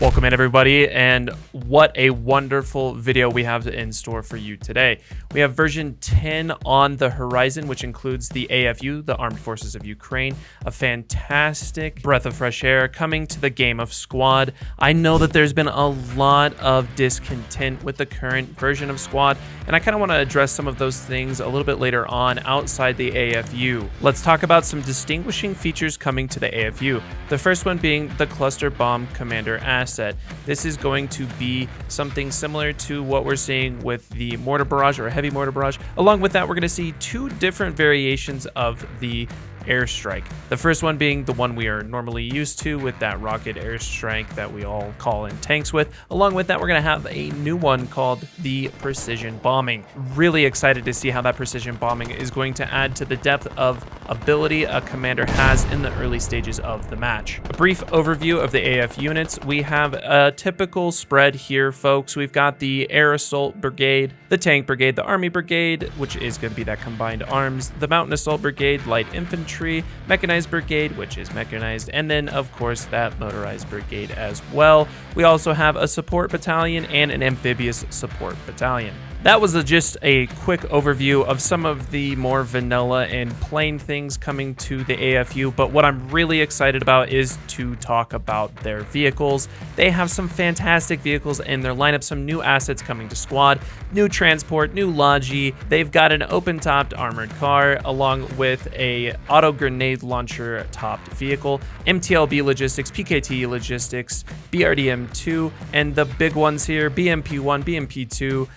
Welcome in, everybody, and what a wonderful video we have in store for you today. We have version 10 on the horizon, which includes the AFU, the Armed Forces of Ukraine, a fantastic breath of fresh air coming to the game of Squad. I know that there's been a lot of discontent with the current version of Squad, and I kind of want to address some of those things a little bit later on outside the AFU. Let's talk about some distinguishing features coming to the AFU. The first one being the Cluster Bomb Commander asset. This is going to be something similar to what we're seeing with the mortar barrage or heavy mortar barrage. Along with that, we're going to see two different variations of the airstrike. The first one being the one we are normally used to with that rocket airstrike that we all call in tanks with. Along with that, we're going to have a new one called the precision bombing. Really excited to see how that precision bombing is going to add to the depth of ability a commander has in the early stages of the match. A brief overview of the AF units. We have a typical spread here, folks. We've got the Air Assault Brigade, the Tank Brigade, the Army Brigade, which is going to be that combined arms, the Mountain Assault Brigade, Light Infantry, Mechanized Brigade, which is mechanized, and then of course that Motorized Brigade as well. We also have a Support Battalion and an Amphibious Support Battalion. That was just a quick overview of some of the more vanilla and plain things coming to the AFU, but what I'm really excited about is to talk about their vehicles. They have some fantastic vehicles in their lineup, some new assets coming to Squad, new transport, new Logi. They've got an open-topped armored car along with a auto grenade launcher topped vehicle, MTLB logistics, PKT logistics, BRDM2, and the big ones here, BMP1, BMP2,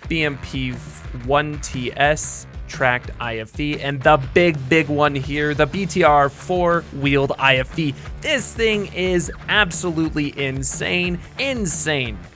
BMP1TS, tracked IFV, and the big one here, the BTR 4-wheeled IFV. This thing is absolutely insane.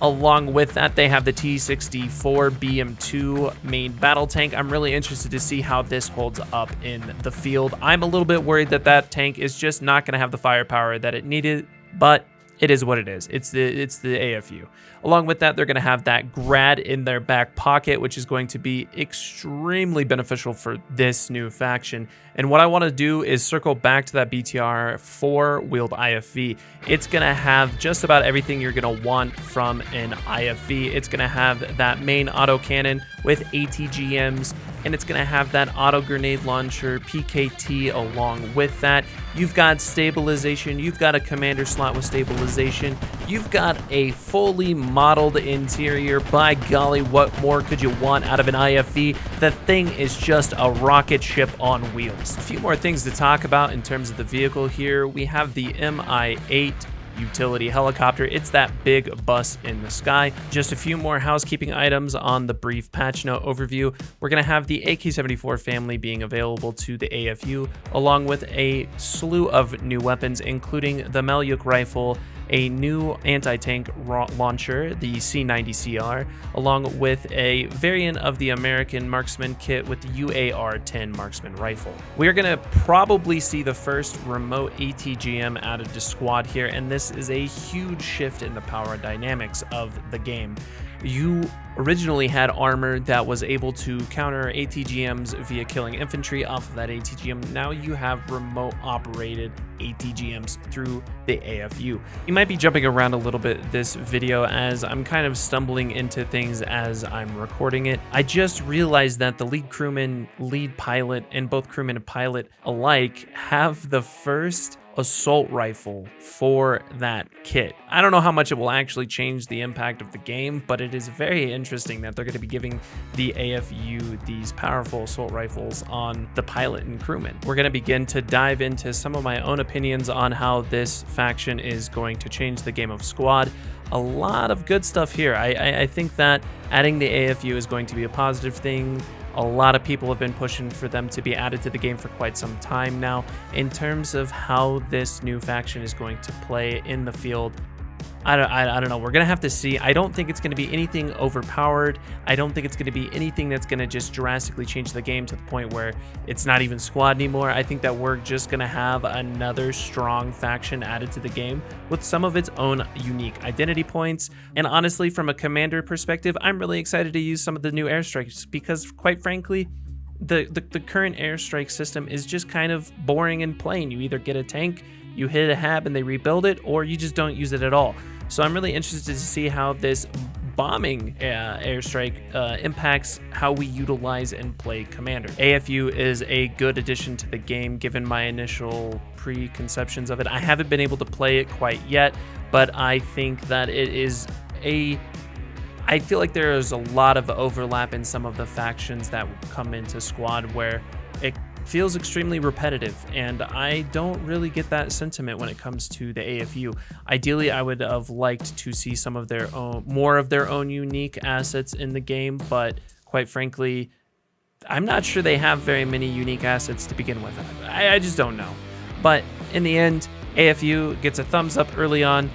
Along with that, they have the T-64 BM2 main battle tank. I'm really interested to see how this holds up in the field. I'm a little bit worried that that tank is just not going to have the firepower that it needed, but it is what it is. It's the AFU. Along with that, they're going to have that grad in their back pocket, which is going to be extremely beneficial for this new faction. And what I want to do is circle back to that BTR 4-wheeled IFV. It's going to have just about everything you're going to want from an IFV. It's going to have that main auto cannon with ATGMs, and it's going to have that auto grenade launcher PKT along with that. You've got stabilization, you've got a commander slot with stabilization, you've got a fully modeled interior. By golly, what more could you want out of an IFV? The thing is just a rocket ship on wheels. A few more things to talk about in terms of the vehicle here. We have the MI8 utility helicopter. It's that big bus in the sky. Just a few more housekeeping items on the brief patch note overview. We're going to have the AK-74 family being available to the AFU, along with a slew of new weapons, including the Malyuk rifle, a new anti-tank launcher, the C90CR, along with a variant of the American marksman kit with the UAR-10 marksman rifle. We're going to probably see the first remote ATGM added to Squad here, and this is a huge shift in the power dynamics of the game. You originally had armor that was able to counter ATGMs via killing infantry off of that ATGM. Now you have remote operated ATGMs through the AFU. You might be jumping around a little bit this video as I'm kind of stumbling into things as I'm recording it. I just realized that the lead crewman, lead pilot, and both crewman and pilot alike have the first assault rifle for that kit. I don't know how much it will actually change the impact of the game, but it is very interesting that they're going to be giving the AFU these powerful assault rifles on the pilot and crewman. We're going to begin to dive into some of my own opinions on how this faction is going to change the game of Squad. A lot of good stuff here. I think that adding the AFU is going to be a positive thing. A lot of people have been pushing for them to be added to the game for quite some time now. In terms of how this new faction is going to play in the field, I don't know. We're going to have to see. I don't think it's going to be anything overpowered. I don't think it's going to be anything that's going to just drastically change the game to the point where it's not even Squad anymore. I think that we're just going to have another strong faction added to the game with some of its own unique identity points. And honestly, from a commander perspective, I'm really excited to use some of the new airstrikes because, quite frankly, the current airstrike system is just kind of boring and plain. You either get a tank, you hit a hab and they rebuild it, or you just don't use it at all. So I'm really interested to see how this bombing airstrike impacts how we utilize and play Commander. AFU is a good addition to the game given my initial preconceptions of it. I haven't been able to play it quite yet, but I think that it is I feel like there is a lot of overlap in some of the factions that come into Squad where it feels extremely repetitive, and I don't really get that sentiment when it comes to the AFU. Ideally, I would have liked to see some of their own, more of their own unique assets in the game, but quite frankly, I'm not sure they have very many unique assets to begin with. I just don't know. But in the end, AFU gets a thumbs up early on.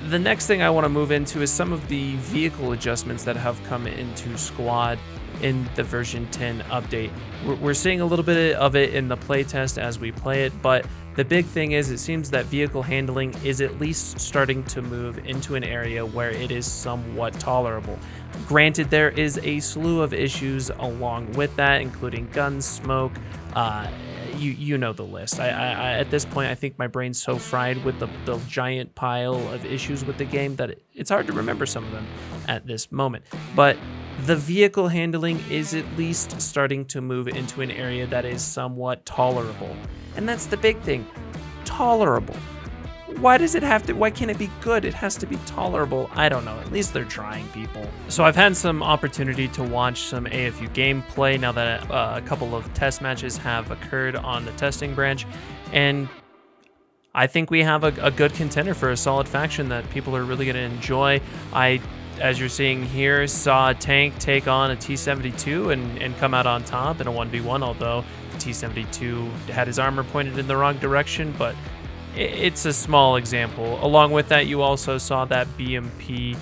The next thing I want to move into is some of the vehicle adjustments that have come into Squad in the version 10 update. We're seeing a little bit of it in the playtest as we play it, but the big thing is it seems that vehicle handling is at least starting to move into an area where it is somewhat tolerable. Granted, there is a slew of issues along with that, including guns, smoke, you know the list. I at this point, I think my brain's so fried with the giant pile of issues with the game that it's hard to remember some of them at this moment. But the vehicle handling is at least starting to move into an area that is somewhat tolerable. And that's the big thing, tolerable. Why does it have to, why can't it be good? It has to be tolerable. I don't know, at least they're trying, people. So I've had some opportunity to watch some AFU gameplay now that a couple of test matches have occurred on the testing branch, and I think we have a good contender for a solid faction that people are really gonna enjoy. As you're seeing here, saw a tank take on a T-72 and come out on top in a 1v1, although the T-72 had his armor pointed in the wrong direction, but it's a small example. Along with that, you also saw that BMP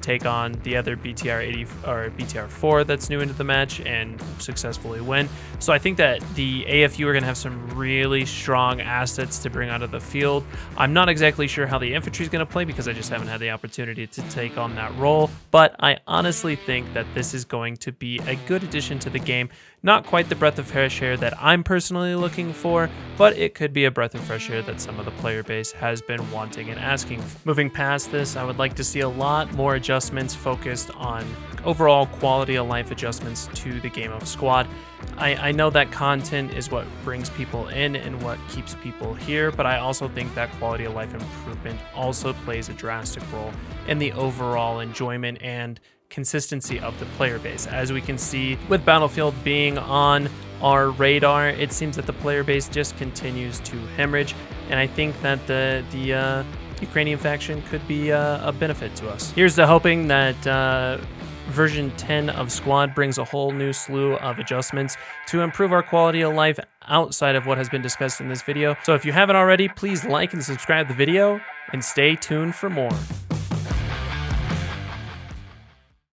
take on the other BTR-80 or BTR-4 that's new into the match and successfully win. So I think that the AFU are going to have some really strong assets to bring onto the field. I'm not exactly sure how the infantry is going to play because I just haven't had the opportunity to take on that role, but I honestly think that this is going to be a good addition to the game. Not quite the breath of fresh air that I'm personally looking for, but it could be a breath of fresh air that some of the player base has been wanting and asking for. Moving past this, I would like to see a lot more adjustments focused on overall quality of life adjustments to the game of Squad. I know that content is what brings people in and what keeps people here, but I also think that quality of life improvement also plays a drastic role in the overall enjoyment and consistency of the player base. As we can see with Battlefield being on our radar, it seems that the player base just continues to hemorrhage, and I think that the Ukrainian faction could be a benefit to us. Here's to hoping that version 10 of Squad brings a whole new slew of adjustments to improve our quality of life outside of what has been discussed in this video. So if you haven't already, please like and subscribe the video and stay tuned for more.